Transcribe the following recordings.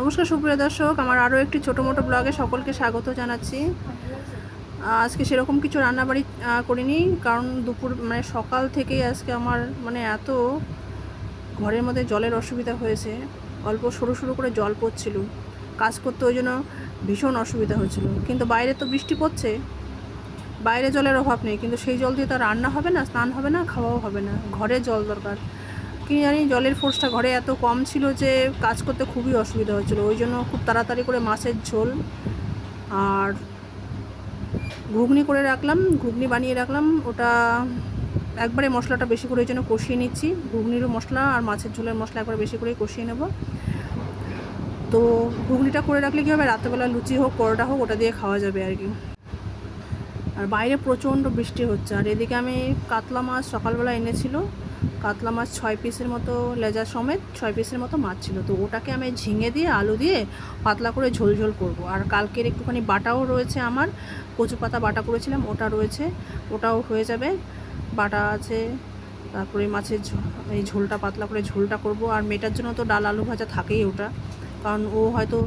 নমস্কার সুপ্রিয় দর্শক, আমার আরও একটি ছোটো মোটো ব্লগে সকলকে স্বাগত জানাচ্ছি। আজকে সেরকম কিছু রান্নাবাড়ি করিনি, কারণ দুপুর সকাল থেকেই আজকে আমার এত ঘরের মধ্যে জলের অসুবিধা হয়েছে। অল্প সরু সরু করে জল পড়ছিল, কাজ করতে ওই জন্য ভীষণ অসুবিধা হচ্ছিল। কিন্তু বাইরে তো বৃষ্টি পড়ছে, বাইরে জলের অভাব নেই, কিন্তু সেই জল দিয়ে তো রান্না হবে না, স্নান হবে না, খাওয়াও হবে না। ঘরে জল দরকার। কি জানি জলের ফোর্সটা ঘরে এত কম ছিল যে কাজ করতে খুবই অসুবিধা হচ্ছিলো। ওই জন্য খুব তাড়াতাড়ি করে মাছের ঝোল আর ঘুগনি করে রাখলাম, ঘুগনি বানিয়ে রাখলাম। ওটা একবারে মশলাটা বেশি করে ওই জন্য কষিয়ে নিচ্ছি। ঘুগনিরও মশলা আর মাছের ঝোলের মশলা একবার বেশি করে কষিয়ে নেব। তো ঘুগনিটা করে রাখলে কী হবে, রাত্রেবেলা লুচি হোক পরোটা হোক ওটা দিয়ে খাওয়া যাবে আর কি। আর বাইরে প্রচণ্ড বৃষ্টি হচ্ছে। আর এদিকে আমি কাতলা মাছ সকালবেলা এনেছিল, কাতলা মাছ 6 পিসের মতো, লেজা সমেত 6 পিসের মতো মাছ ছিল। তো ওটাকে আমি ঝিঙে দিয়ে আলু দিয়ে পাতলা করে ঝোল ঝোল করব। আর কালকের একটুখানি বাটাও রয়েছে, আমার কচু পাতা বাটা করেছিলাম, ওটা রয়েছে, ওটাও হয়ে যাবে, বাটা আছে। তারপরে মাছের এই ঝোলটা পাতলা করে ঝোলটা করব। আর মেয়েটার জন্য তো ডাল আলু ভাজা থাকেই ওটা, কারণ ও হয়তো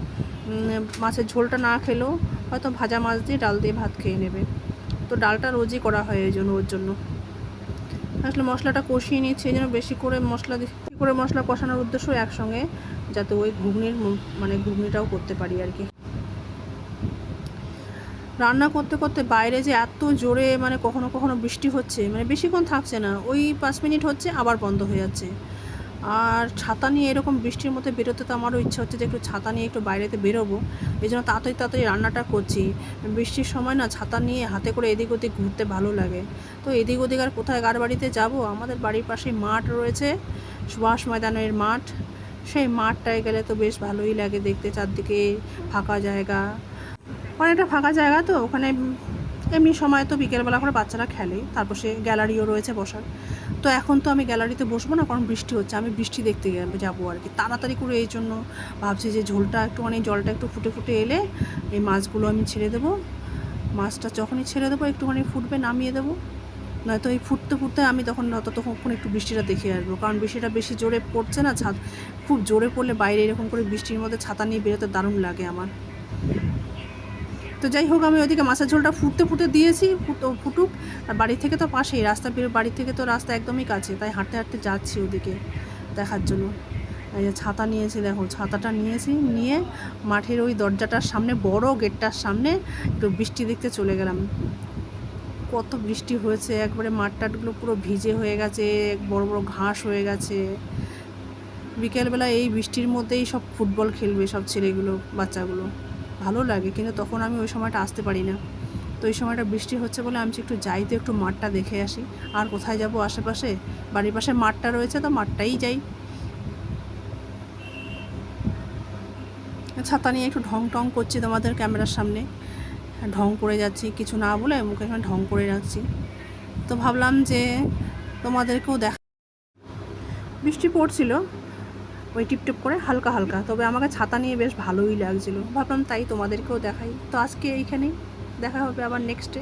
মাছের ঝোলটা না খেলেও হয়তো ভাজা মাছ দিয়ে ডাল দিয়ে ভাত খেয়ে নেবে। তো ডালটা রোজই করা হয় এই জন্য ওর জন্য। আসলে মশলাটা কষিয়ে নিচ্ছি, এই জন্য বেশি করে মশলা কষানোর উদ্দেশ্য একসঙ্গে, যাতে ওই ঘুগনিটাও করতে পারি আর কি। রান্না করতে করতে বাইরে যে এত জোরে কখনো কখনো বৃষ্টি হচ্ছে, বেশিক্ষণ থাকছে না, ওই 5 মিনিট হচ্ছে আবার বন্ধ হয়ে যাচ্ছে। আর ছাতা নিয়ে এরকম বৃষ্টির মধ্যে বেরোতে তো আমারও ইচ্ছা হচ্ছে যে একটু ছাতা নিয়ে একটু বাইরেতে বেরোবো। এই জন্য তাড়াতাড়ি রান্নাটা করছি। বৃষ্টির সময় না ছাতা নিয়ে হাতে করে এদিক ওদিক ঘুরতে ভালো লাগে। তো এদিক ওদিক আর কোথায় কার বাড়িতে যাব, আমাদের বাড়ির পাশেই মাঠ রয়েছে, সুভাষ ময়দানের মাঠ। সেই মাঠটায় গেলে তো বেশ ভালোই লাগে দেখতে, চারদিকে ফাঁকা জায়গা, অনেকটা ফাঁকা জায়গা। তো ওখানে এমনি সময় তো বিকেলবেলা করে বাচ্চারা খেলে, তারপর সে গ্যালারিও রয়েছে বসার। তো এখন তো আমি গ্যালারিতে বসবো না, কারণ বৃষ্টি হচ্ছে, আমি বৃষ্টি দেখতে যাবো আর কি তাড়াতাড়ি করে। এই জন্য ভাবছি যে ঝোলটা একটুখানি, জলটা একটু ফুটে ফুটে এলে এই মাছগুলো আমি ছেড়ে দেবো। মাছটা যখনই ছেড়ে দেবো একটুখানি ফুটবে, নামিয়ে দেবো। নয়তো এই ফুটতে ফুটতে আমি ততক্ষণ একটু বৃষ্টিটা দেখে আসবো, কারণ বৃষ্টিটা বেশি জোরে পড়ছে না, খুব জোরে পড়লে বাইরে এরকম করে বৃষ্টির মধ্যে ছাতা নিয়ে বেরোতে দারুণ লাগে আমার। তো যাই হোক, আমি ওইদিকে মাছের ঝোলটা ফুটতে ফুটে দিয়েছি, ফুটুক। আর বাড়ি থেকে তো পাশেই বাড়ি থেকে তো রাস্তা একদমই কাছে, তাই হাঁটতে হাঁটতে যাচ্ছি ওদিকে দেখার জন্য। এই যে ছাতা নিয়েছি, দেখো ছাতাটা নিয়েছি, নিয়ে মাঠের ওই দরজাটার সামনে, বড় গেটটার সামনে একটু বৃষ্টি দেখতে চলে গেলাম। কত বৃষ্টি হয়েছে, একবারে মাঠ টাটগুলো পুরো ভিজে হয়ে গেছে, বড় বড় ঘাস হয়ে গেছে। বিকেলবেলা এই বৃষ্টির মধ্যেই সব ফুটবল খেলবে সব ছেলেগুলো, বাচ্চাগুলো, ভালো লাগে। কিন্তু তখন আমি ওই সময়টা আসতে পারি না। তো ওই সময়টা বৃষ্টি হচ্ছে বলে আমি একটু যাই, তো একটু মাঠটা দেখে আসি। আর কোথায় যাব, আশেপাশে বাড়ির পাশে মাঠটা রয়েছে, তো মাঠটাই যাই। ছাতা নিয়ে একটু ঢং টং করছি তোমাদের ক্যামেরার সামনে, ঢং করে যাচ্ছি, কিছু না বলে মুখে ঢং করে রাখছি। তো ভাবলাম যে তোমাদেরকেও বৃষ্টি পড়ছিল ওই টিপটিপ করে হালকা হালকা, তবে আমাকে ছাতা নিয়ে বেশ ভালোই লাগছিলো। ভাবলাম তাই তোমাদেরকেও দেখাই। তো আজকে এইখানেই, দেখা হবে আবার নেক্সটে।